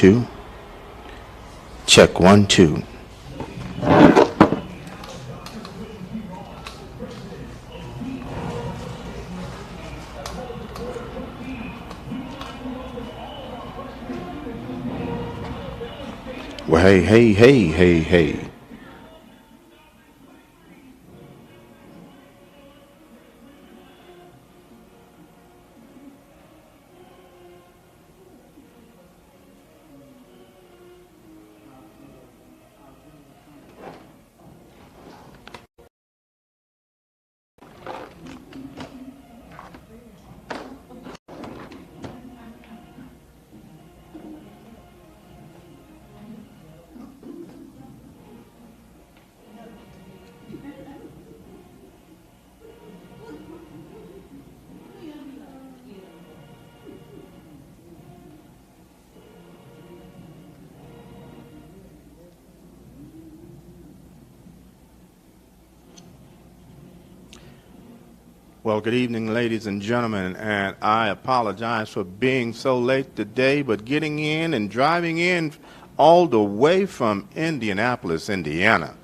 2. Check 1, 2. Well, hey. Well, good evening, ladies and gentlemen, and I apologize for being so late today, but getting in and driving in all the way from Indianapolis, Indiana.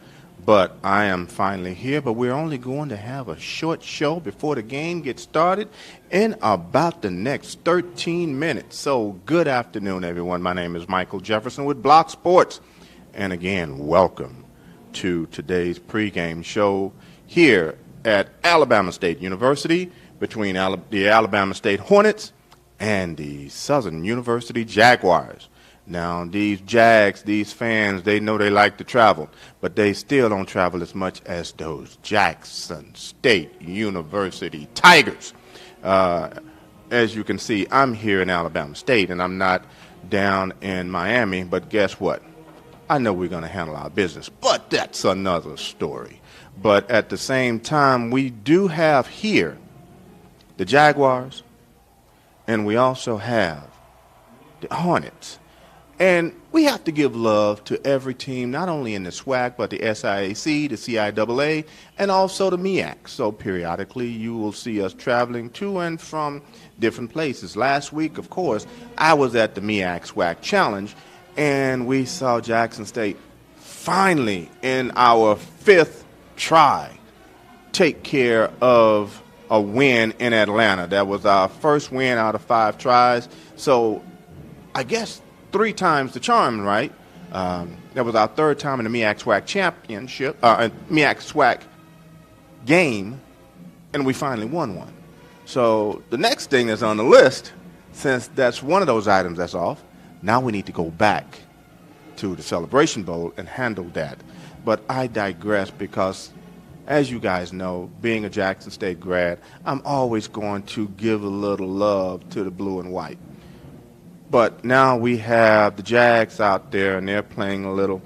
But I am finally here, but we're only going to have a short show before the game gets started in about the next 13 minutes. So good afternoon, everyone. My name is Michael Jefferson with Block Sports. And again, welcome to today's pregame show here at Alabama State University between the Alabama State Hornets and the Southern University Jaguars. Now, these Jags, these fans, they know they like to travel, but they still don't travel as much as those Jackson State University Tigers. As you can see, I'm here in Alabama State, and I'm not down in Miami, but guess what? I know we're going to handle our business, but that's another story. But at the same time, we do have here the Jaguars, and we also have the Hornets. And we have to give love to every team, not only in the SWAC, but the SIAC, the CIAA, and also the MEAC. So periodically, you will see us traveling to and from different places. Last week, of course, I was at the MEAC SWAC Challenge, and we saw Jackson State finally in our fifth try take care of a win in Atlanta. That was our first win out of 5 tries. So I guess 3 times the charm, right? That was our 3rd time in the MEAC SWAC championship, MEAC SWAC game, and we finally won one. So the next thing that's on the list, since that's one of those items that's off, now we need to go back to the Celebration Bowl and handle that. But I digress because, as you guys know, being a Jackson State grad, I'm always going to give a little love to the blue and white. But now we have the Jags out there, and they're playing a little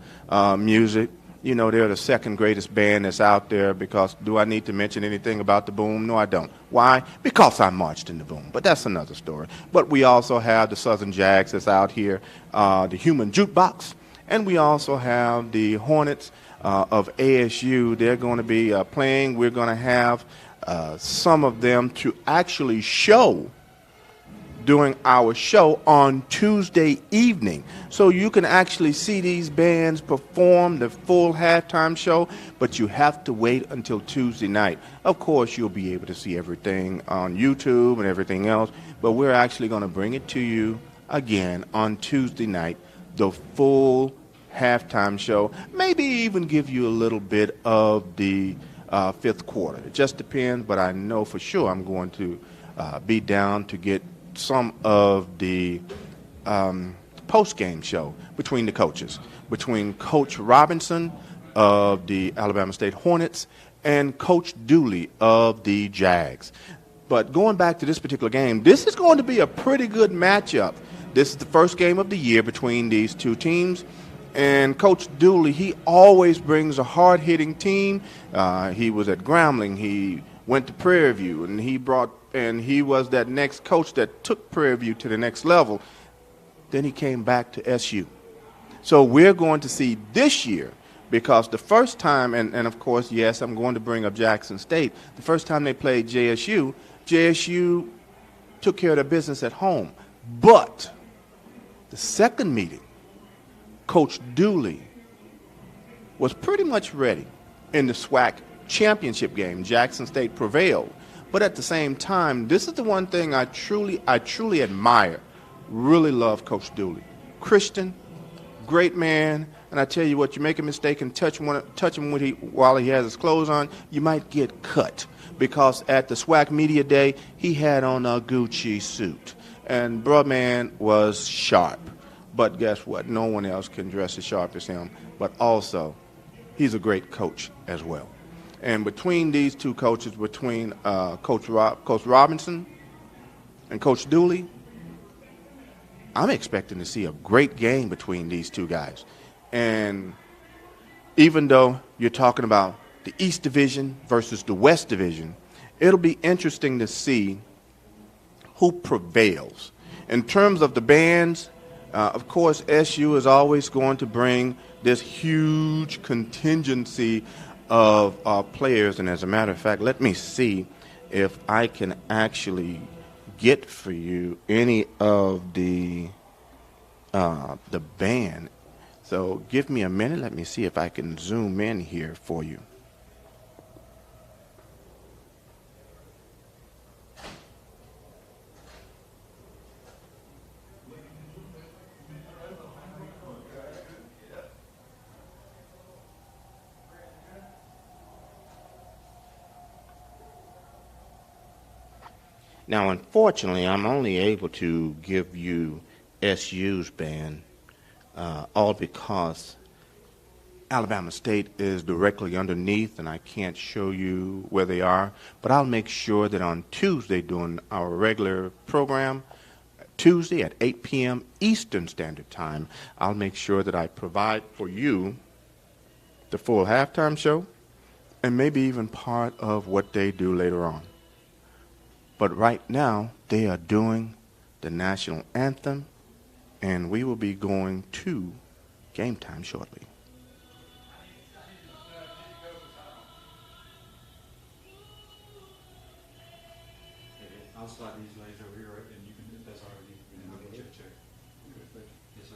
music. You know, they're the 2nd greatest band that's out there because do I need to mention anything about the Boom? No, I don't. Why? Because I marched in the Boom. But that's another story. But we also have the Southern Jags that's out here, the Human Jukebox. And we also have the Hornets of ASU. They're going to be playing. We're going to have some of them to actually show during our show on Tuesday evening. So you can actually see these bands perform the full halftime show, but you have to wait until Tuesday night. Of course, you'll be able to see everything on YouTube and everything else, but we're actually going to bring it to you again on Tuesday night, the full halftime show, maybe even give you a little bit of the 5th quarter. It just depends, but I know for sure I'm going to be down to get some of the post-game show between the coaches, between Coach Robinson of the Alabama State Hornets and Coach Dooley of the Jags. But going back to this particular game, this is going to be a pretty good matchup. This is the first game of the year between these two teams. And Coach Dooley, he always brings a hard-hitting team. He was at Grambling. He went to Prairie View, and he was that next coach that took Prairie View to the next level. Then he came back to SU. So we're going to see this year, because the first time, and of course, yes, I'm going to bring up Jackson State. The first time they played JSU took care of their business at home. But The second meeting, Coach Dooley was pretty much ready in the SWAC championship game. Jackson State prevailed. But at the same time, this is the one thing I truly admire. Really love Coach Dooley. Christian, great man. And I tell you what, you make a mistake and touch him while he has his clothes on, you might get cut. Because at the SWAC Media Day, he had on a Gucci suit. And bruh man was sharp. But guess what? No one else can dress as sharp as him. But also, he's a great coach as well. And between these two coaches, between Coach Robinson and Coach Dooley, I'm expecting to see a great game between these two guys. And even though you're talking about the East Division versus the West Division, it'll be interesting to see who prevails. In terms of the bands, of course, SU is always going to bring this huge contingency of players. And as a matter of fact, let me see if I can actually get for you any of the band. So give me a minute. Let me see if I can zoom in here for you. Now, unfortunately, I'm only able to give you SU's band, all because Alabama State is directly underneath, and I can't show you where they are. But I'll make sure that on Tuesday, during our regular program, Tuesday at 8 p.m. Eastern Standard Time, I'll make sure that I provide for you the full halftime show and maybe even part of what they do later on. But right now, they are doing the national anthem, and we will be going to game time shortly. I'll slide these legs over here, right? And you can, if that's all right, you can check. Yes, sir.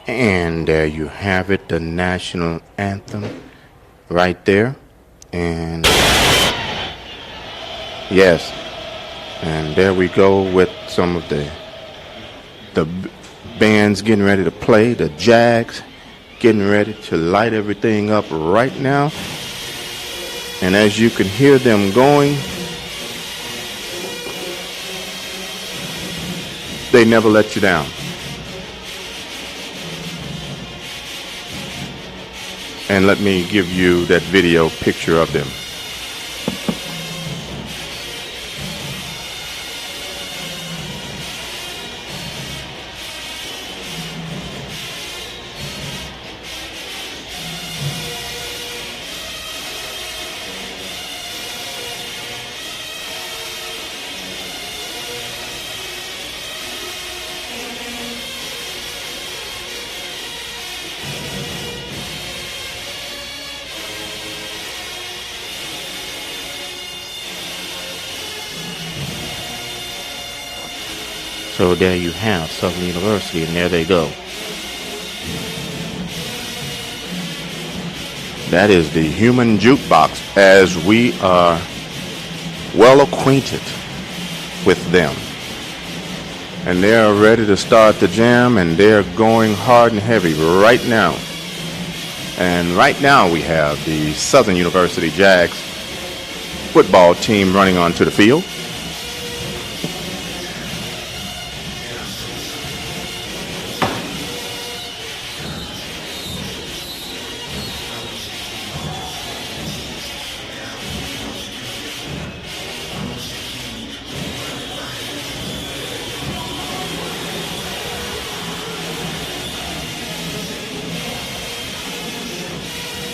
And there you have it, the national anthem right there. And yes, and there we go with some of the bands getting ready to play, the Jags getting ready to light everything up right now. And as you can hear them going, they never let you down. And let me give you that video picture of them. So there you have Southern University, and there they go. That is the Human Jukebox, as we are well acquainted with them. And they're ready to start the jam, and they're going hard and heavy right now. And right now we have the Southern University Jags football team running onto the field.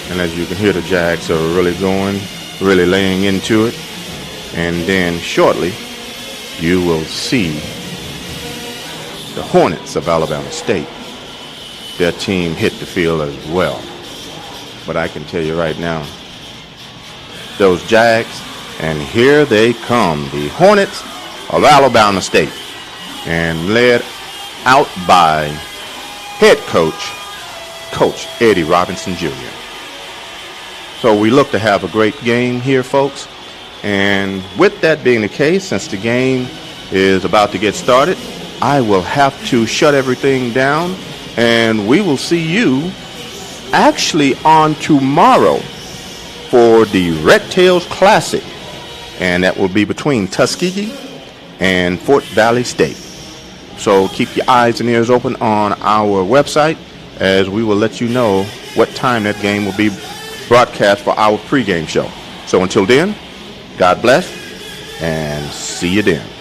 And as you can hear, the Jags are really going, really laying into it. And then shortly, you will see the Hornets of Alabama State. Their team hit the field as well. But I can tell you right now, those Jags, and here they come, the Hornets of Alabama State, and led out by head coach, Coach Eddie Robinson Jr. So we look to have a great game here, folks. And with that being the case, since the game is about to get started, I will have to shut everything down, and we will see you actually on tomorrow for the Red Tails Classic, and that will be between Tuskegee and Fort Valley State. So keep your eyes and ears open on our website, as we will let you know what time that game will be broadcast for our pregame show. So until then, God bless, and see you then.